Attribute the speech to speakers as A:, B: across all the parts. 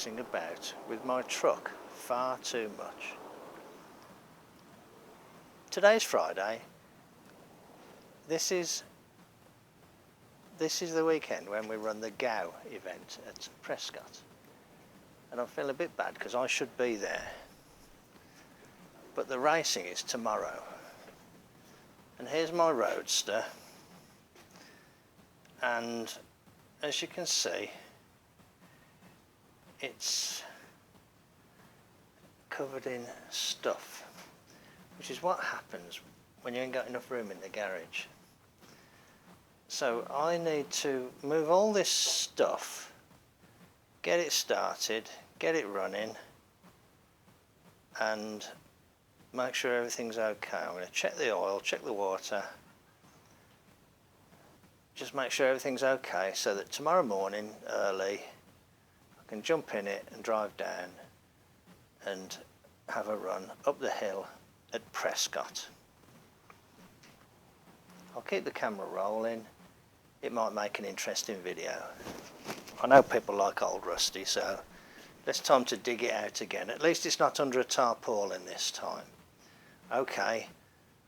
A: messing about with my truck far too much. Today's Friday. This is the weekend when we run the GOW event at Prescott. And I feel a bit bad because I should be there. But the racing is tomorrow. And here's my roadster. And as you can see, it's covered in stuff, which is what happens when you ain't got enough room in the garage. So I need to move all this stuff, get it started, get it running, and make sure everything's okay. I'm going to check the oil, check the water, just make sure everything's okay so that tomorrow morning early I can jump in it and drive down and have a run up the hill at Prescott. I'll keep the camera rolling. It might make an interesting video. I know people like old Rusty, so it's time to dig it out again. At least it's not under a tarpaulin this time. Okay,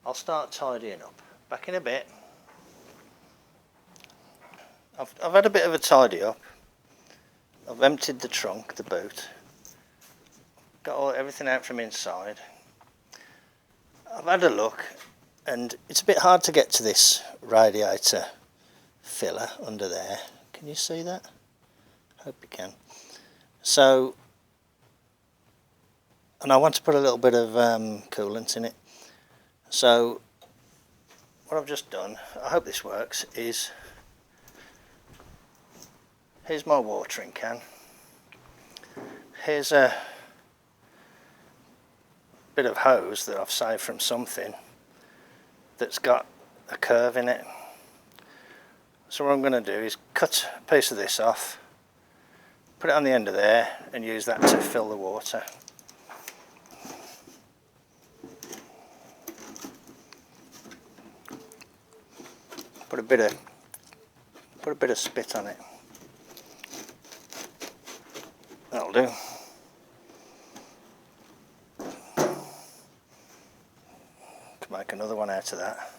A: I'll start tidying up. Back in a bit. I've had a bit of a tidy up. I've emptied the trunk, the boot. Got everything out from inside. I've had a look, and it's a bit hard to get to this radiator filler under there. Can you see that? Hope you can. So, and I want to put a little bit of coolant in it. So what I've just done, I hope this works, is here's my watering can. Here's a bit of hose that I've saved from something that's got a curve in it. So what I'm going to do is cut a piece of this off, put it on the end of there, and use that to fill the water. Put a bit of spit on it. That'll do. Can make another one out of that.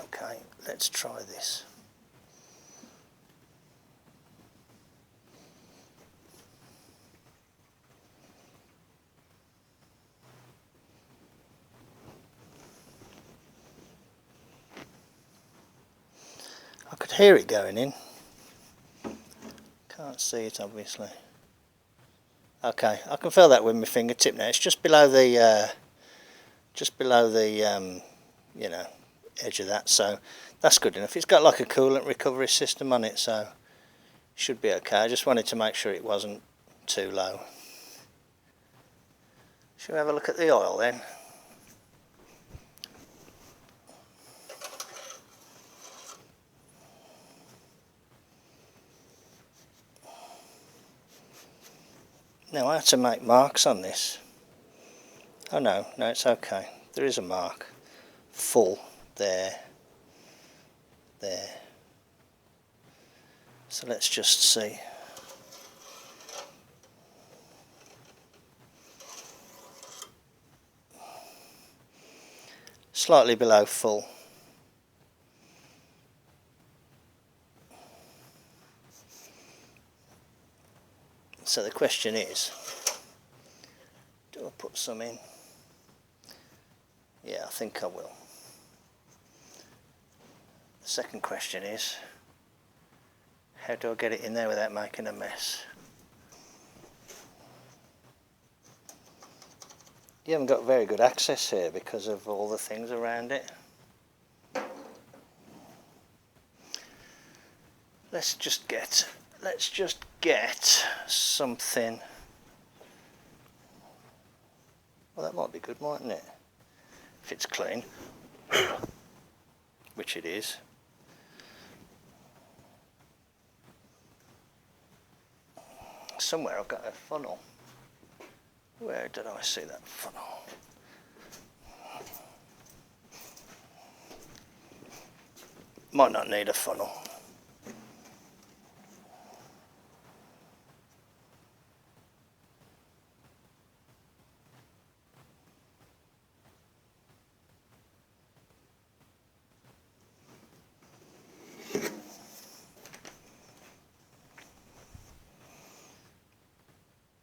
A: Okay, let's try this. I could hear it going in. Can't see it obviously. Okay, I can feel that with my fingertip now. It's just below the you know, edge of that, so that's good enough. It's got like a coolant recovery system on it, so it should be okay. I just wanted to make sure it wasn't too low. Shall we have a look at the oil then? Now I have to make marks on this. Oh no, it's okay. There is a mark. Full. There. So let's just see. Slightly below full. So the question is, do I put some in? Yeah, I think I will. The second question is, how do I get it in there without making a mess? You haven't got very good access here because of all the things around it. Let's just get something. Well, that might be good, mightn't it? If it's clean, which it is. Somewhere I've got a funnel. Where did I see that funnel? Might not need a funnel.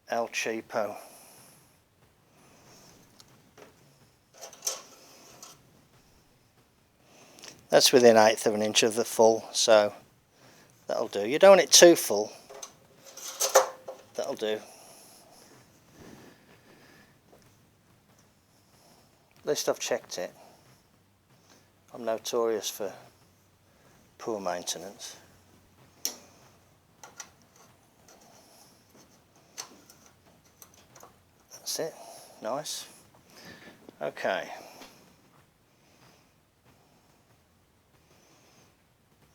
A: El Cheapo. That's within 1/8 of an inch of the full, so that'll do. You don't want it too full. That'll do. At least I've checked it. I'm notorious for poor maintenance. That's it. Nice. Okay.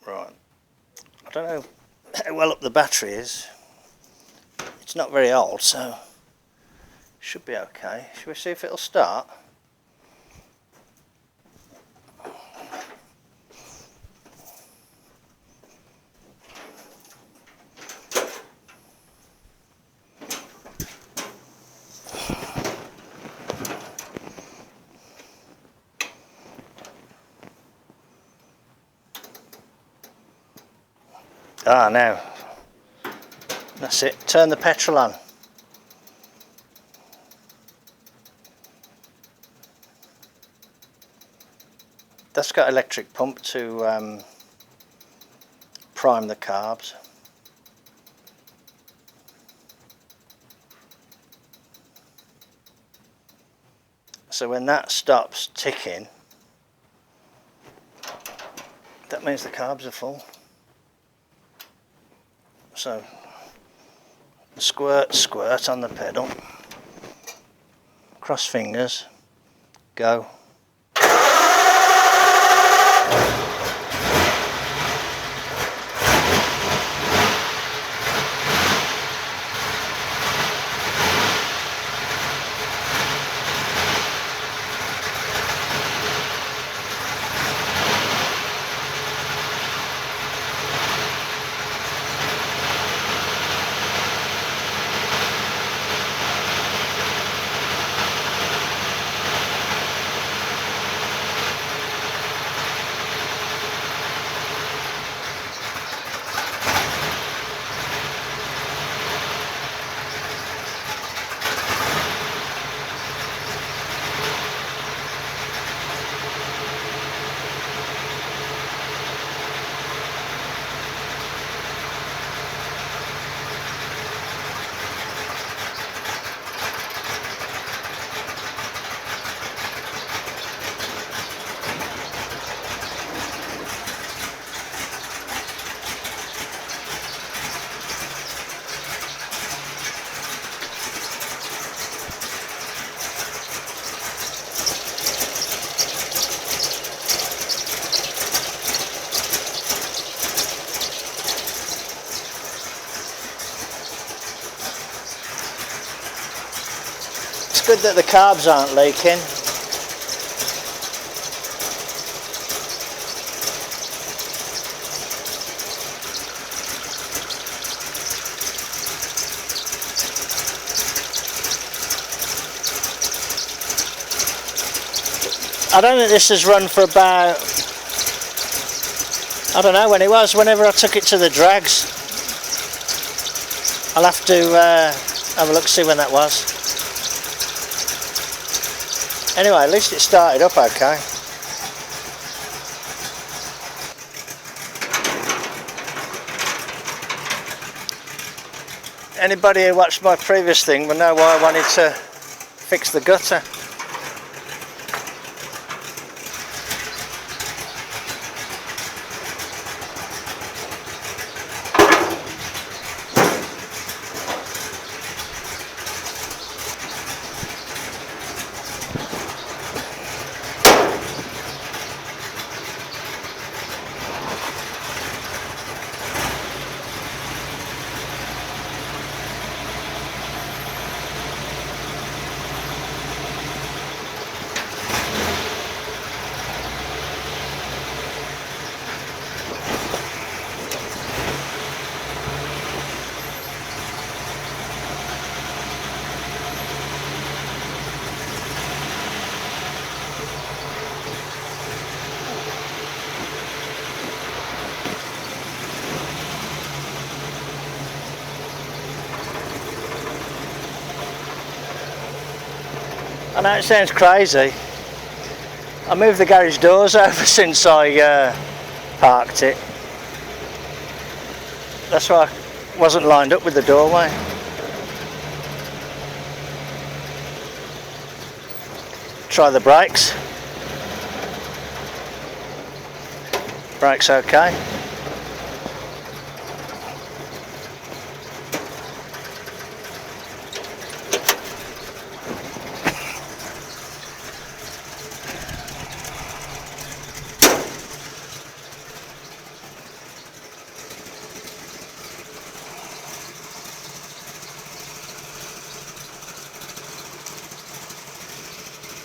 A: Right. I don't know how well up the battery is. It's not very old, so should be okay. Should we see if it'll start? Ah, now. That's it. Turn the petrol on. That's got electric pump to prime the carbs. So when that stops ticking, that means the carbs are full. So squirt, squirt on the pedal, cross fingers, go. It's good that the carbs aren't leaking. I don't think this has run for about, I don't know when it was, whenever I took it to the drags. I'll have to have a look, see when that was. Anyway, at least it started up okay. Anybody who watched my previous thing will know why I wanted to fix the gutter. I know it sounds crazy. I moved the garage doors over since I parked it. That's why I wasn't lined up with the doorway. Try the brakes. Brakes okay.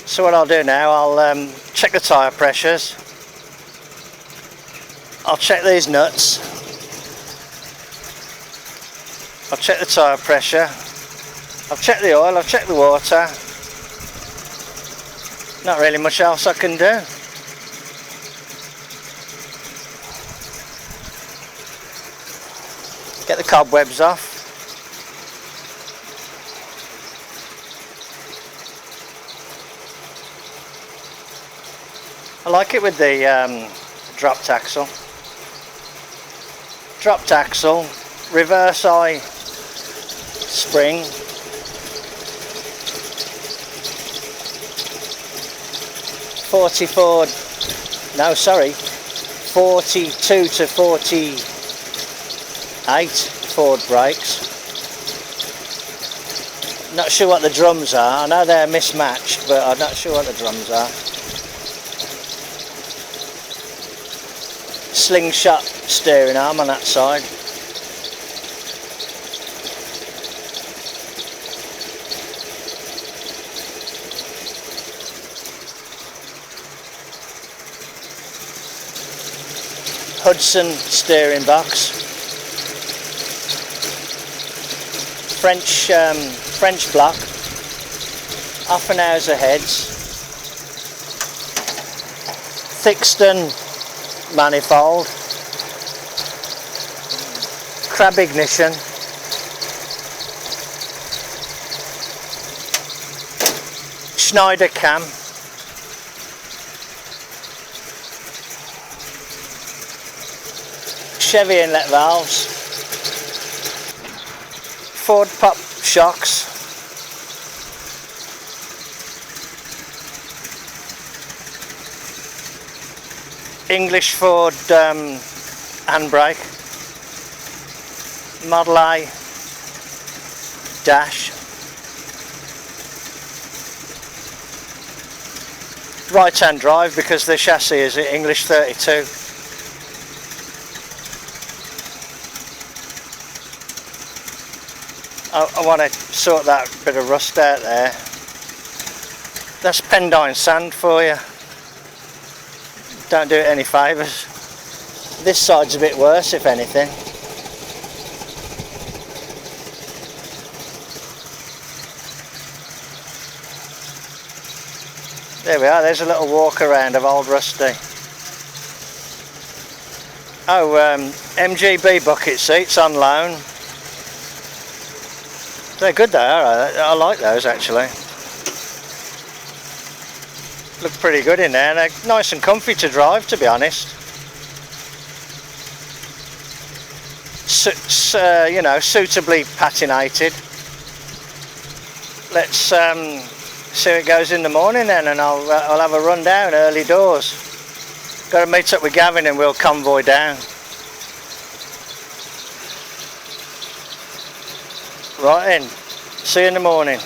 A: So what I'll do now, I'll check the tyre pressures. I'll check these nuts. I'll check the tyre pressure. I've checked the oil, I've checked the water. Not really much else I can do. Get the cobwebs off. I like it with the dropped axle. Dropped axle, reverse eye spring. Ford, no sorry, 42 to 48 Ford brakes. Not sure what the drums are. I know they're mismatched, but I'm not sure what the drums are. Slingshot steering arm on that side. Hudson steering box. French block. Offenhauser heads. Thixton manifold, crab ignition, Schneider cam, Chevy inlet valves, Ford pop shocks, English Ford handbrake, Model A dash, right hand drive because the chassis is English 32. I want to sort that bit of rust out there. That's Pendine sand for you. Don't do it any favours. This side's a bit worse, if anything. There we are, there's a little walk around of old Rusty. Oh, MGB bucket seats on loan. They're good, they are. I like those actually. Look pretty good in there, and they're nice and comfy to drive, to be honest. You know, suitably patinated. Let's see how it goes in the morning then, and I'll have a run down early doors. Got to meet up with Gavin and we'll convoy down. Right then, see you in the morning.